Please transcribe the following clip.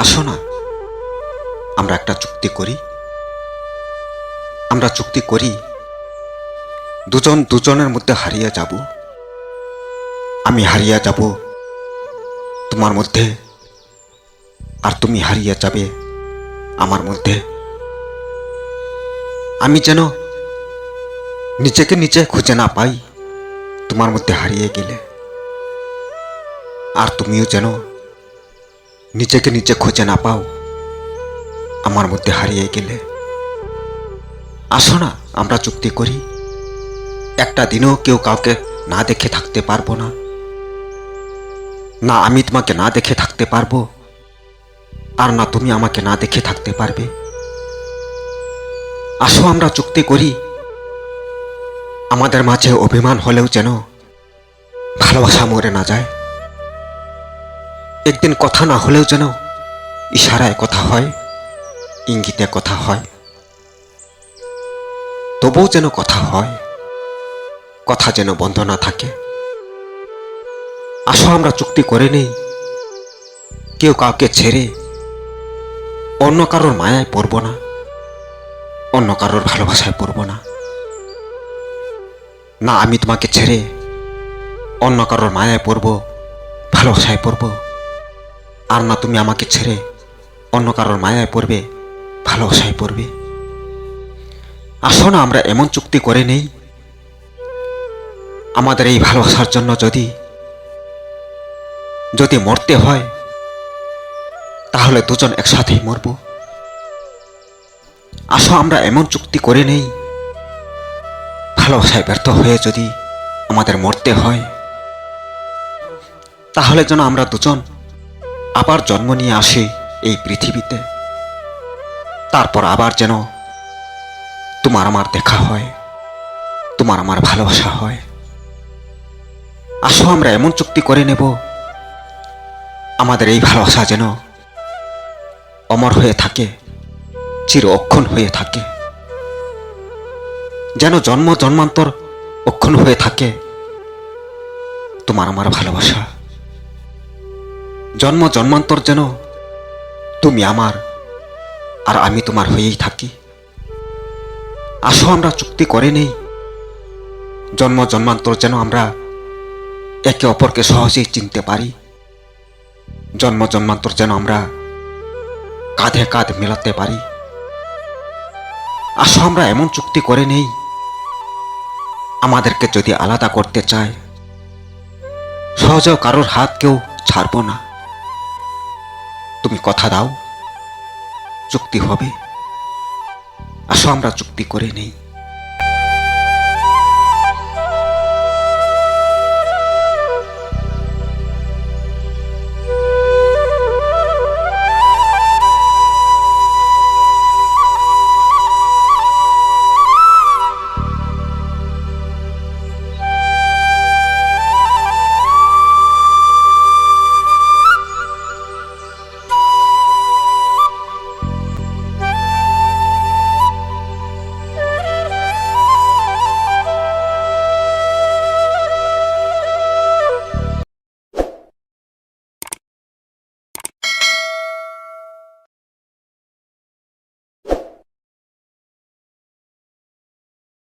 আসো না, আমরা একটা চুক্তি করি। আমরা চুক্তি করি দুজন দুজনের মধ্যে হারিয়ে যাব। আমি হারিয়ে যাব তোমার মধ্যে, আর তুমি হারিয়ে যাবে আমার মধ্যে। আমি যেন নিজেকে নিজে খুঁজে না পাই তোমার মধ্যে হারিয়ে গেলে, আর তুমিও যেন নিজেকে নিজে খুঁজে না পাও আমার মধ্যে হারিয়ে গেলে। আসো না, আমরা চুক্তি করি একটা দিনও কেউ কাউকে না দেখে থাকতে পারবো না, না আমি তোমাকে না দেখে থাকতে পারবো, আর না তুমি আমাকে না দেখে থাকতে পারবে। আসো আমরা চুক্তি করি আমাদের মাঝে অভিমান হলেও যেন ভালোবাসা মরে না যায়। একদিন কথা না হলেও যেন ইশারায় কথা হয়, ইঙ্গিতে কথা হয়, তবুও যেন কথা হয়, কথা যেন বন্ধ না থাকে। আসো আমরা চুক্তি করে নেই কেউ কাউকে ছেড়ে অন্য কারোর মায়ায় পড়ব না, অন্য কারোর ভালোবাসায় পড়ব না। না আমি তোমাকে ছেড়ে অন্য কারোর মায়ায় পড়ব, ভালোবাসায় পড়ব, আর না তুমি আমাকে ছেড়ে অন্য কারোর মায়ায় পড়বে, ভালোবাসায় পড়বে। আসো না আমরা এমন চুক্তি করে নেই আমাদের এই ভালোবাসার জন্য যদি যদি মরতে হয় তাহলে দুজন একসাথেই মরব। আসো আমরা এমন চুক্তি করে নেই ভালোবাসায় ব্যর্থ হয়ে যদি আমাদের মরতে হয় তাহলে যেন আমরা দুজন আবার জন্ম নিয়ে আসি এই পৃথিবীতে, তারপর আবার যেন তোমার আমার দেখা হয়, তোমার আমার ভালোবাসা হয়। আসো আমরা এমন চুক্তি করে নেব আমাদের এই ভালোবাসা যেন অমর হয়ে থাকে, চির অক্ষণ হয়ে থাকে, যেন জন্ম জন্মান্তর অক্ষণ হয়ে থাকে তোমার আমার ভালোবাসা। জন্ম জন্মান্তর যেন তুমি আমার আর আমি তোমার হয়েই থাকি। আসো আমরা চুক্তি করে নেই জন্ম জন্মান্তর যেন আমরা একে অপরকে সহজেই চিনতে পারি, জন্ম জন্মান্তর যেন আমরা কাঁধে কাঁধ মেলাতে পারি। আসো আমরা এমন চুক্তি করে নেই আমাদেরকে যদি আলাদা করতে চায় সহজেও কারোর হাত কেউ ছাড়ব না। তুমি কথা দাও চুক্তি হবে। আসো আমরা চুক্তি করে নেই।